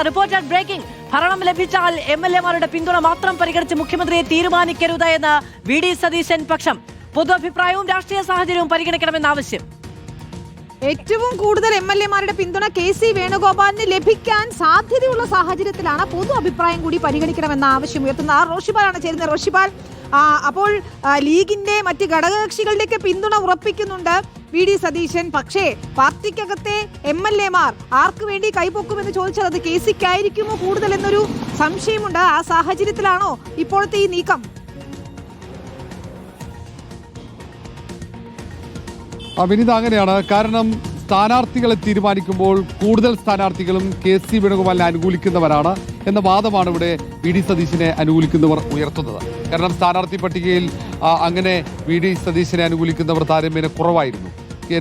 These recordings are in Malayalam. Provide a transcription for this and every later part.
Reported breaking. ഭരണം ലഭിച്ചാൽ എംഎൽഎമാരുടെ പിന്തുണ മാത്രം പരിഗണിച്ച് മുഖ്യമന്ത്രിയെ തീരുമാനിക്കരുത് എന്ന് വി.ഡി. സതീശൻ പക്ഷം. പൊതു അഭിപ്രായവും രാഷ്ട്രീയ സാഹചര്യവും പരിഗണിക്കണമെന്ന ആവശ്യം. ഏറ്റവും കൂടുതൽ എംഎൽഎമാരുടെ പിന്തുണ കെ.സി. വേണുഗോപാലിന് ലഭിക്കാൻ സാധ്യതയുള്ള സാഹചര്യത്തിലാണ് പൊതു അഭിപ്രായം കൂടി പരിഗണിക്കണമെന്ന ആവശ്യം ഉയർത്തുന്നത്. റോഷിപാലാണ് ചേരുന്നത്. റോഷിപാൽ, അപ്പോൾ ലീഗിന്റെ മറ്റ് ഘടകകക്ഷികളുടെയൊക്കെ പിന്തുണ ഉറപ്പിക്കുന്നുണ്ട് വി.ഡി. സതീശൻ. പക്ഷേ പാർട്ടിക്കകത്തെ എംഎൽഎമാർ ആർക്ക് വേണ്ടി കൈപ്പൊക്കുമെന്ന് ചോദിച്ചാൽ അത് കെ.സിക്കായിരിക്കുമോ കൂടുതൽ എന്നൊരു സംശയമുണ്ട്. ആ സാഹചര്യത്തിലാണോ ഇപ്പോഴത്തെ ഈ നീക്കം? വിനീത, അങ്ങനെയാണ്. കാരണം സ്ഥാനാർത്ഥികളെ തീരുമാനിക്കുമ്പോൾ കൂടുതൽ സ്ഥാനാർത്ഥികളും കെ.സി. വേണുഗോപാലിനെ അനുകൂലിക്കുന്നവരാണ് എന്ന വാദമാണ് ഇവിടെ വി.ഡി. സതീശനെ അനുകൂലിക്കുന്നവർ ഉയർത്തുന്നത്. കാരണം സ്ഥാനാർത്ഥി പട്ടികയിൽ അങ്ങനെ വി.ഡി. സതീശനെ അനുകൂലിക്കുന്നവർ താരതമ്യേന കുറവായിരുന്നു.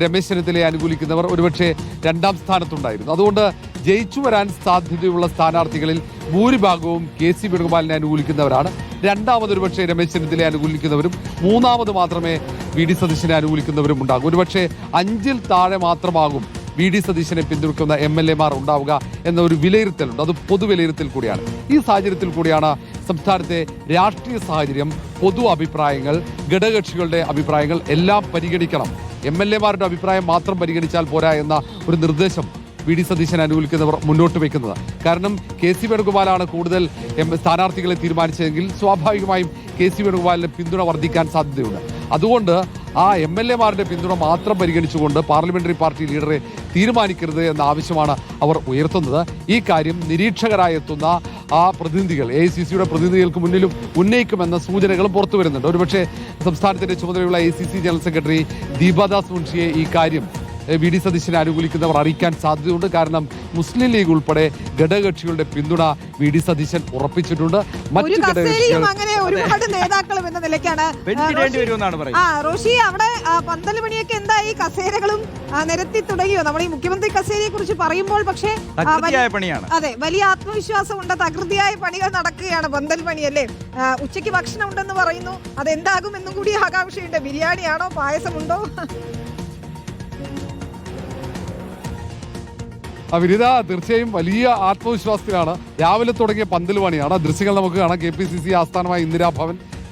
രമേശ് ചെന്നിത്തലയെ അനുകൂലിക്കുന്നവർ ഒരുപക്ഷെ രണ്ടാം സ്ഥാനത്തുണ്ടായിരുന്നു. അതുകൊണ്ട് ജയിച്ചു വരാൻ സാധ്യതയുള്ള സ്ഥാനാർത്ഥികളിൽ ഭൂരിഭാഗവും കെ.സി. വേണുഗോപാലിനെ അനുകൂലിക്കുന്നവരാണ്. രണ്ടാമത് ഒരുപക്ഷെ രമേശ് ചെന്നിത്തലയെ അനുകൂലിക്കുന്നവരും മൂന്നാമത് മാത്രമേ വി.ഡി. സതീശനെ അനുകൂലിക്കുന്നവരും ഉണ്ടാകും. ഒരുപക്ഷെ 5-ൽ താഴെ മാത്രമാകും വി.ഡി. സതീശനെ പിന്തുണയ്ക്കുന്ന എംഎൽഎമാർ ഉണ്ടാവുക എന്ന ഒരു വിലയിരുത്തലുണ്ട്. അത് പൊതുവിലയിരുത്തൽ കൂടിയാണ്. ഈ സാഹചര്യത്തിൽ കൂടിയാണ് സംസ്ഥാനത്തെ രാഷ്ട്രീയ സാഹചര്യം, പൊതു അഭിപ്രായങ്ങൾ, ഘടകകക്ഷികളുടെ അഭിപ്രായങ്ങൾ എല്ലാം പരിഗണിക്കണം, എംഎൽഎമാരുടെ അഭിപ്രായം മാത്രം പരിഗണിച്ചാൽ പോരാ എന്ന ഒരു നിർദ്ദേശം വി.ഡി. സതീശനെ അനുകൂലിക്കുന്നവർ മുന്നോട്ട് വയ്ക്കുന്നത്. കാരണം കെ.സി. വേണുഗോപാലാണ് കൂടുതൽ സ്ഥാനാർത്ഥികളെ തീരുമാനിച്ചതെങ്കിൽ സ്വാഭാവികമായും കെ.സി. വേണുഗോപാലിന് പിന്തുണ വർദ്ധിക്കാൻ സാധ്യതയുണ്ട്. അതുകൊണ്ട് ആ എംഎൽഎമാരുടെ പിന്തുണ മാത്രം പരിഗണിച്ചുകൊണ്ട് പാർലമെന്ററി പാർട്ടി ലീഡറെ തീരുമാനിക്കരുത് എന്ന ആവശ്യമാണ് അവർ ഉയർത്തുന്നത്. ഈ കാര്യം നിരീക്ഷകരായി എത്തുന്ന ആ പ്രതിനിധികൾ, എ.ഐ.സി.സിയുടെ പ്രതിനിധികൾക്ക് മുന്നിലും ഉന്നയിക്കുമെന്ന സൂചനകളും പുറത്തു വരുന്നുണ്ട്. ഒരുപക്ഷെ സംസ്ഥാനത്തിന്റെ ചുമതലയുള്ള എ.ഐ.സി.സി ജനറൽ സെക്രട്ടറി ദീപദാസ് മുൻഷിയെ ഈ കാര്യം വി.ഡി. സതീശനെ അനുകൂലിക്കുന്നവർ അറിയിക്കാൻ സാധ്യതയുണ്ട്. കാരണം മുസ്ലിം ലീഗ് ഉൾപ്പെടെ ഘടകകക്ഷികളുടെ പിന്തുണ വി.ഡി. സതീശൻ ഉറപ്പിച്ചിട്ടുണ്ട്. മറ്റു അങ്ങനെ ഒരുപാട് നേതാക്കളും എന്ന നിലയ്ക്കാണ് റോഷി. അവിടെ പന്തൽ പണിയൊക്കെ എന്തായി? കസേരകളും നിരത്തി തുടങ്ങിയോ? നമ്മൾ ഈ മുഖ്യമന്ത്രി കസേരയെ കുറിച്ച് പറയുമ്പോൾ പക്ഷേ അതെ, വലിയ ആത്മവിശ്വാസമുണ്ട്. തകൃതിയായ പണികൾ നടക്കുകയാണ്. പന്തൽ പണിയല്ലേ? ഉച്ചയ്ക്ക് ഭക്ഷണം ഉണ്ടെന്ന് പറയുന്നു. അതെന്താകും എന്നും കൂടി ആകാംക്ഷയുണ്ട്. ബിരിയാണിയാണോ, പായസമുണ്ടോ? വിനിത, തീർച്ചയായും വലിയ ആത്മവിശ്വാസത്തിലാണ്. രാവിലെ തുടങ്ങിയ പന്തൽ പണിയാണ്. ദൃശ്യങ്ങൾ നമുക്ക് കാണാം. KPCC ആസ്ഥാനമായ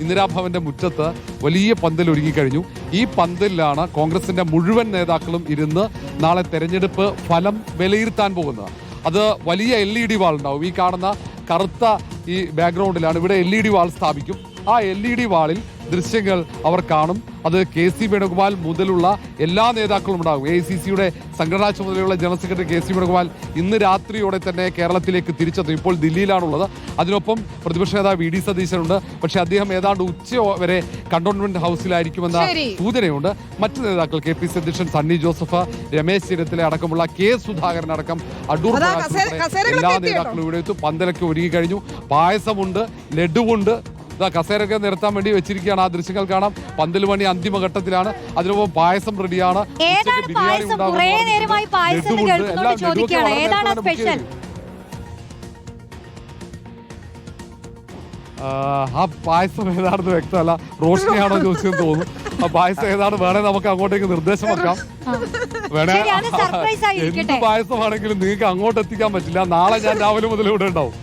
ഇന്ദിരാഭവന്റെ മുറ്റത്ത് വലിയ പന്തൽ ഒരുങ്ങിക്കഴിഞ്ഞു. ഈ പന്തലിലാണ് കോൺഗ്രസിന്റെ മുഴുവൻ നേതാക്കളും ഇരുന്ന് നാളെ തെരഞ്ഞെടുപ്പ് ഫലം വിലയിരുത്താൻ പോകുന്നത്. അത് വലിയ LED വാൾ ഉണ്ടാവും. ഈ കാണുന്ന കറുത്ത ഈ ബാക്ക്ഗ്രൗണ്ടിലാണ് ഇവിടെ LED വാൾ സ്ഥാപിക്കും. ആ LED വാളിൽ ദൃശ്യങ്ങൾ അവർ കാണും. അത് കെ.സി. വേണുഗോപാൽ മുതലുള്ള എല്ലാ നേതാക്കളും ഉണ്ടാകും. എ.ഐ.സി.സിയുടെ സംഘടനാ ചുമതലയുള്ള ജനറൽ സെക്രട്ടറി കെ.സി. വേണുഗോപാൽ ഇന്ന് രാത്രിയോടെ തന്നെ കേരളത്തിലേക്ക് തിരിച്ചെത്തും. ഇപ്പോൾ ദില്ലിയിലാണുള്ളത്. അതിനൊപ്പം പ്രതിപക്ഷ നേതാവ് വി.ഡി. സതീശനുണ്ട്. പക്ഷേ അദ്ദേഹം ഏതാണ്ട് ഉച്ച വരെ കണ്ടോൺമെന്റ് ഹൗസിലായിരിക്കുമെന്ന സൂചനയുണ്ട്. മറ്റു നേതാക്കൾ KPCC അധ്യക്ഷൻ സണ്ണി ജോസഫ്, രമേശ് ചെന്നിത്തല അടക്കമുള്ള കെ. സുധാകരൻ അടക്കം അടൂർ എല്ലാ നേതാക്കളും ഇവിടെ എത്തും. പന്തലൊക്കെ ഒരുങ്ങി കഴിഞ്ഞു. പായസമുണ്ട്, ലഡുവുണ്ട്. കസേരൊക്കെ നിർത്താൻ വേണ്ടി വെച്ചിരിക്കുകയാണ്. ആ ദൃശ്യങ്ങൾ കാണാം. പന്തൽ പണി അന്തിമഘട്ടത്തിലാണ്. അതിനൊപ്പം പായസം റെഡിയാണ്. ആ പായസം ഏതാണെന്ന് വ്യക്തമല്ല. റോഷനിയാണോ ചോദിച്ചെന്ന് തോന്നുന്നു. ആ പായസം ഏതാണ് വേണേ നമുക്ക് അങ്ങോട്ടേക്ക് നിർദ്ദേശം വെക്കാം. വേണേ എന്ത് പായസമാണെങ്കിലും നിങ്ങൾക്ക് അങ്ങോട്ട് എത്തിക്കാൻ പറ്റില്ല. നാളെ ഞാൻ രാവിലെ മുതൽ ഇവിടെ ഉണ്ടാവും.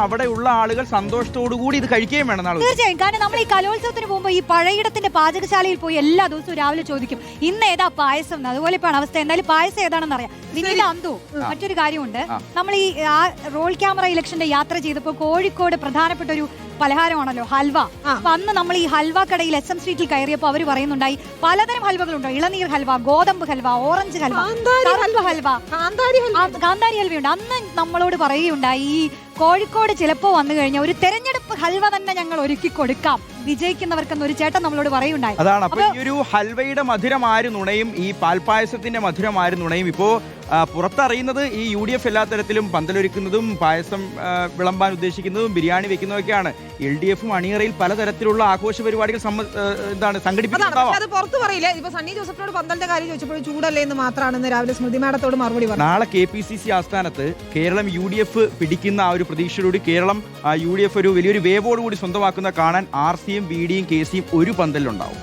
അവിടെയുള്ള ആളുകൾ സന്തോഷത്തോടു കൂടി ഇത് കഴിക്കുകയും വേണം. തീർച്ചയായും. കാരണം നമ്മൾ ഈ കലോത്സവത്തിന് പോകുമ്പോൾ ഈ പഴയിടത്തിന്റെ പാചകശാലയിൽ പോയി എല്ലാ ദിവസവും രാവിലെ ചോദിക്കും ഇന്ന് ഏതാ പായസം. അതുപോലെ ഇപ്പൊ അവസ്ഥ. എന്തായാലും പായസം ഏതാണെന്ന് അറിയാം. പിന്നീട് അന്തോ മറ്റൊരു കാര്യമുണ്ട്. നമ്മൾ ഈ റോൾ ക്യാമറ ഇലക്ഷന്റെ യാത്ര ചെയ്തപ്പോൾ കോഴിക്കോട് പ്രധാനപ്പെട്ട ഒരു പലഹാരമാണല്ലോ ഹൽവ. അപ്പൊ അന്ന് നമ്മൾ ഈ ഹൽവ കടയിൽ SM സ്ട്രീറ്റിൽ കയറിയപ്പോൾ അവർ പറയുന്നുണ്ടായി പലതരം ഹൽവകളുണ്ടോ. ഇളനീർ ഹൽവ, ഗോതമ്പ് ഹൽവ, ഓറഞ്ച് ഹൽവ, ഹൽവ, കാന്താരി ഹൽവയുണ്ട്. അന്ന് നമ്മളോട് പറയുകയുണ്ടായി ഈ കോഴിക്കോട് ചിലപ്പോ വന്നു കഴിഞ്ഞാൽ ഒരു തെരഞ്ഞെടുപ്പ് ഹൽവ തന്നെ ഞങ്ങൾ ഒരുക്കി കൊടുക്കാം വിജയിക്കുന്നവർക്കെന്ന് ഒരു ചേട്ടൻ നമ്മളോട് പറയുണ്ടായി. അതാണ്. അപ്പൊ ഈ ഒരു ഹൽവയുടെ മധുരം ആര് നുണയും, ഈ പാൽപ്പായസത്തിന്റെ മധുരം ആര് നുണയും ഇപ്പോ പുറത്തറിയുന്നത് ഈ UDF എല്ലാ തരത്തിലും പന്തലൊരുക്കുന്നതും പായസം വിളമ്പാൻ ഉദ്ദേശിക്കുന്നതും ബിരിയാണി വെക്കുന്നതൊക്കെയാണ്. LDF അണിയറയിൽ പലതരത്തിലുള്ള ആഘോഷ പരിപാടികൾ സംഘടിപ്പിക്കുന്നത് പുറത്തു പറയില്ല. ഇപ്പൊ സണ്ണി ജോസഫിനോട് പന്തലിന്റെ കാര്യം ചോദിച്ചപ്പോൾ ചൂടല്ലേ എന്ന് മാത്രമാണ് രാവിലെ സ്മൃതി മാഡത്തോട് മറുപടി പറഞ്ഞത്. നാളെ KPCC ആസ്ഥാനത്ത് കേരളം UDF പിടിക്കുന്ന ആ ഒരു പ്രതീക്ഷയോടുകൂടി കേരളം UDF ഒരു വലിയൊരു വേവോടുകൂടി സ്വന്തമാക്കുന്ന കാണാൻ RC യും VD യും KC യും ഒരു പന്തലിലുണ്ടാവും.